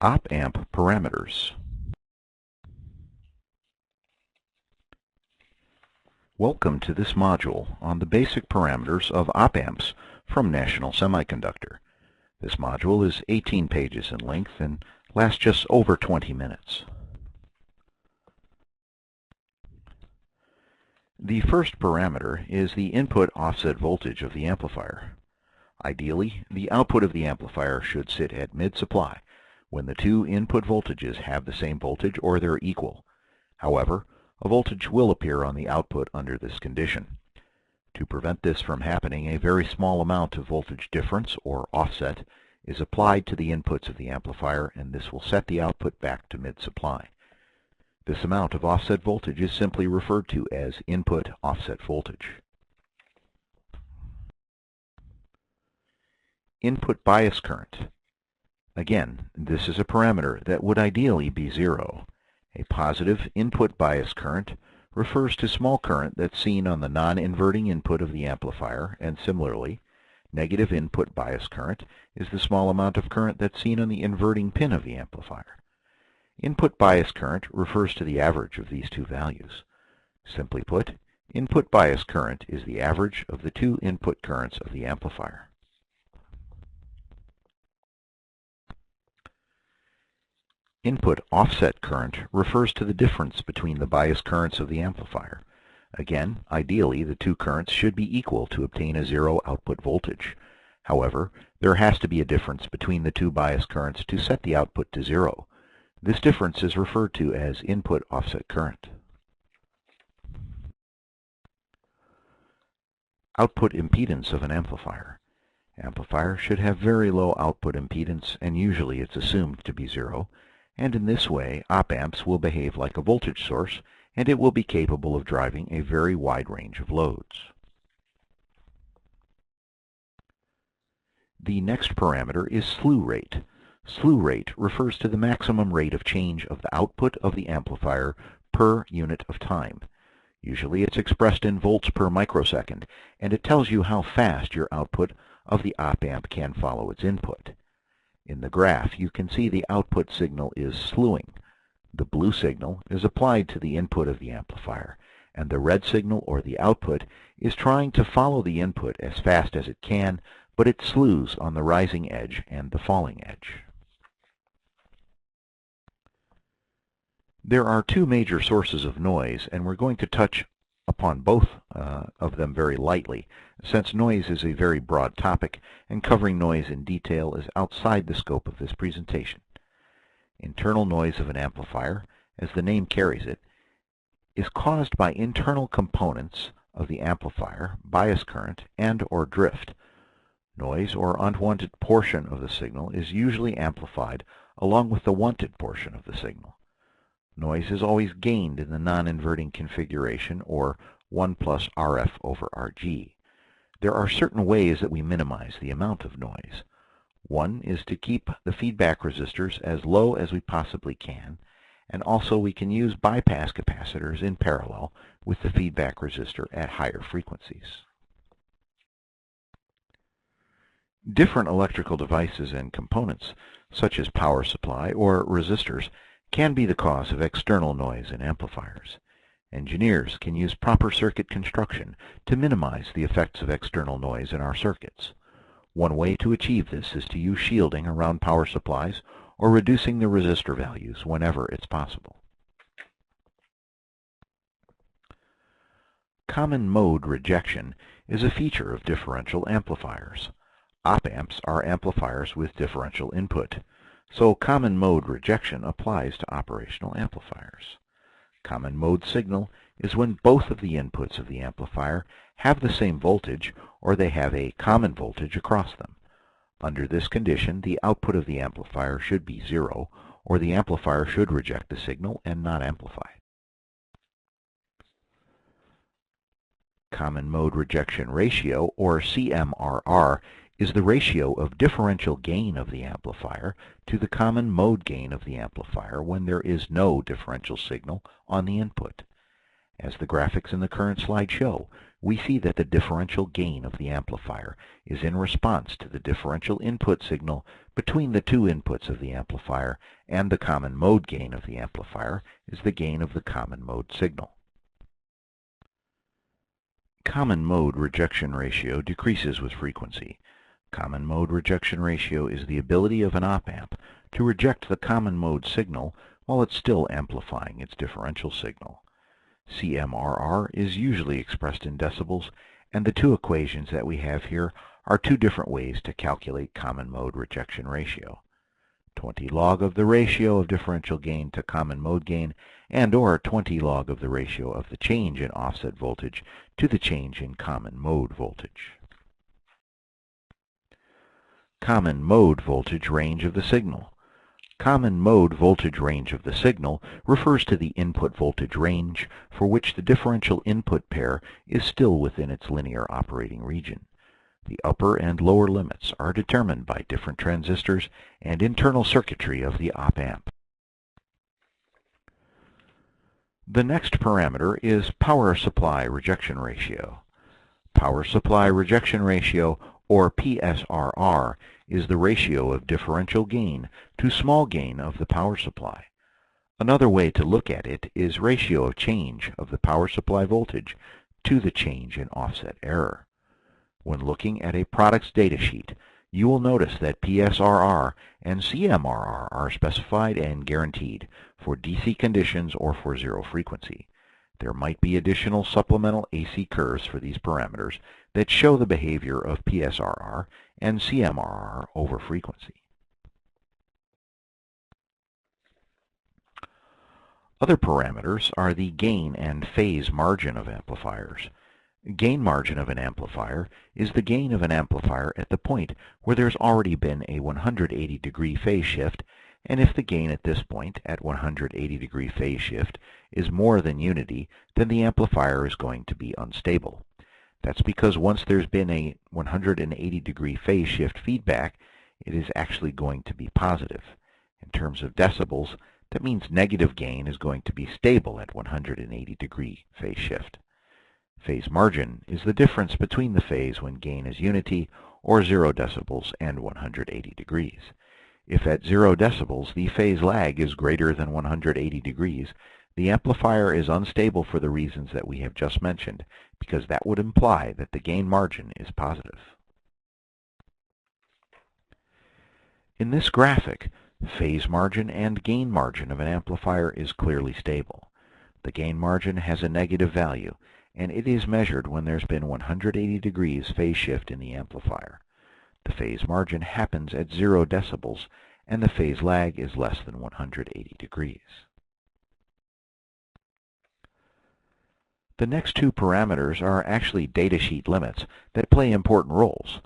Op-amp parameters. Welcome to this module on the basic parameters of op-amps from National Semiconductor. This module is 18 pages in length and lasts just over 20 minutes. The first parameter is the input offset voltage of the amplifier. Ideally, the output of the amplifier should sit at mid-supply when the two input voltages have the same voltage or they're equal. However, a voltage will appear on the output under this condition. To prevent this from happening, a very small amount of voltage difference, or offset, is applied to the inputs of the amplifier, and this will set the output back to mid-supply. This amount of offset voltage is simply referred to as input offset voltage. Input bias current. Again, this is a parameter that would ideally be zero. A positive input bias current refers to small current that's seen on the non-inverting input of the amplifier, and similarly, negative input bias current is the small amount of current that's seen on the inverting pin of the amplifier. Input bias current refers to the average of these two values. Simply put, input bias current is the average of the two input currents of the amplifier. Input offset current refers to the difference between the bias currents of the amplifier. Again, ideally, the two currents should be equal to obtain a zero output voltage. However, there has to be a difference between the two bias currents to set the output to zero. This difference is referred to as input offset current. Output impedance of an amplifier. Amplifier should have very low output impedance, and usually it's assumed to be zero. And in this way, op-amps will behave like a voltage source, and it will be capable of driving a very wide range of loads. The next parameter is slew rate. Slew rate refers to the maximum rate of change of the output of the amplifier per unit of time. Usually it's expressed in volts per microsecond, and it tells you how fast your output of the op-amp can follow its input. In the graph, you can see the output signal is slewing. The blue signal is applied to the input of the amplifier, and the red signal, or the output, is trying to follow the input as fast as it can, but it slews on the rising edge and the falling edge. There are two major sources of noise, and we're going to touch upon both of them very lightly, since noise is a very broad topic, and covering noise in detail is outside the scope of this presentation. Internal noise of an amplifier, as the name carries it, is caused by internal components of the amplifier, bias current, and/or drift. Noise, or unwanted portion of the signal, is usually amplified along with the wanted portion of the signal. Noise is always gained in the non-inverting configuration, or 1 plus RF over RG. There are certain ways that we minimize the amount of noise. One is to keep the feedback resistors as low as we possibly can, and also we can use bypass capacitors in parallel with the feedback resistor at higher frequencies. Different electrical devices and components, such as power supply or resistors, can be the cause of external noise in amplifiers. Engineers can use proper circuit construction to minimize the effects of external noise in our circuits. One way to achieve this is to use shielding around power supplies or reducing the resistor values whenever it's possible. Common mode rejection is a feature of differential amplifiers. Op-amps are amplifiers with differential input, so common mode rejection applies to operational amplifiers. Common mode signal is when both of the inputs of the amplifier have the same voltage, or they have a common voltage across them. Under this condition, the output of the amplifier should be zero, or the amplifier should reject the signal and not amplify it. Common mode rejection ratio, or CMRR, is the ratio of differential gain of the amplifier to the common mode gain of the amplifier when there is no differential signal on the input. As the graphics in the current slide show, we see that the differential gain of the amplifier is in response to the differential input signal between the two inputs of the amplifier, and the common mode gain of the amplifier is the gain of the common mode signal. Common mode rejection ratio decreases with frequency. Common mode rejection ratio is the ability of an op-amp to reject the common mode signal while it's still amplifying its differential signal. CMRR is usually expressed in decibels, and the two equations that we have here are two different ways to calculate common mode rejection ratio. 20 log of the ratio of differential gain to common mode gain, and or 20 log of the ratio of the change in offset voltage to the change in common mode voltage. Common mode voltage range of the signal. Common mode voltage range of the signal refers to the input voltage range for which the differential input pair is still within its linear operating region. The upper and lower limits are determined by different transistors and internal circuitry of the op-amp. The next parameter is power supply rejection ratio. Power supply rejection ratio, or PSRR, is the ratio of differential gain to small gain of the power supply. Another way to look at it is ratio of change of the power supply voltage to the change in offset error. When looking at a product's datasheet, you will notice that PSRR and CMRR are specified and guaranteed for DC conditions or for zero frequency. There might be additional supplemental AC curves for these parameters that show the behavior of PSRR and CMRR over frequency. Other parameters are the gain and phase margin of amplifiers. Gain margin of an amplifier is the gain of an amplifier at the point where there's already been a 180-degree phase shift, and if the gain at this point, at 180-degree phase shift, is more than unity, then the amplifier is going to be unstable. That's because once there's been a 180-degree phase shift feedback, it is actually going to be positive. In terms of decibels, that means negative gain is going to be stable at 180-degree phase shift. Phase margin is the difference between the phase when gain is unity, or 0 decibels, and 180 degrees. If at 0 decibels the phase lag is greater than 180 degrees, the amplifier is unstable for the reasons that we have just mentioned, because that would imply that the gain margin is positive. In this graphic, phase margin and gain margin of an amplifier is clearly stable. The gain margin has a negative value, and it is measured when there's been 180 degrees phase shift in the amplifier. The phase margin happens at 0 decibels, and the phase lag is less than 180 degrees. The next two parameters are actually datasheet limits that play important roles.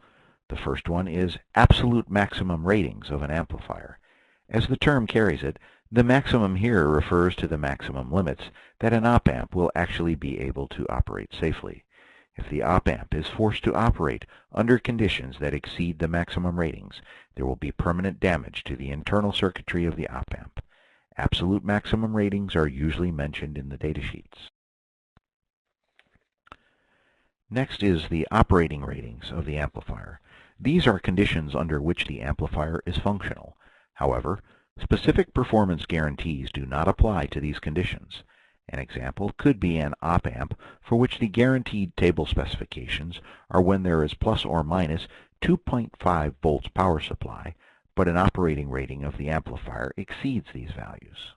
The first one is absolute maximum ratings of an amplifier. As the term carries it, the maximum here refers to the maximum limits that an op-amp will actually be able to operate safely. If the op-amp is forced to operate under conditions that exceed the maximum ratings, there will be permanent damage to the internal circuitry of the op-amp. Absolute maximum ratings are usually mentioned in the datasheets. Next is the operating ratings of the amplifier. These are conditions under which the amplifier is functional. However, specific performance guarantees do not apply to these conditions. An example could be an op-amp for which the guaranteed table specifications are when there is plus or minus 2.5 volts power supply, but an operating rating of the amplifier exceeds these values.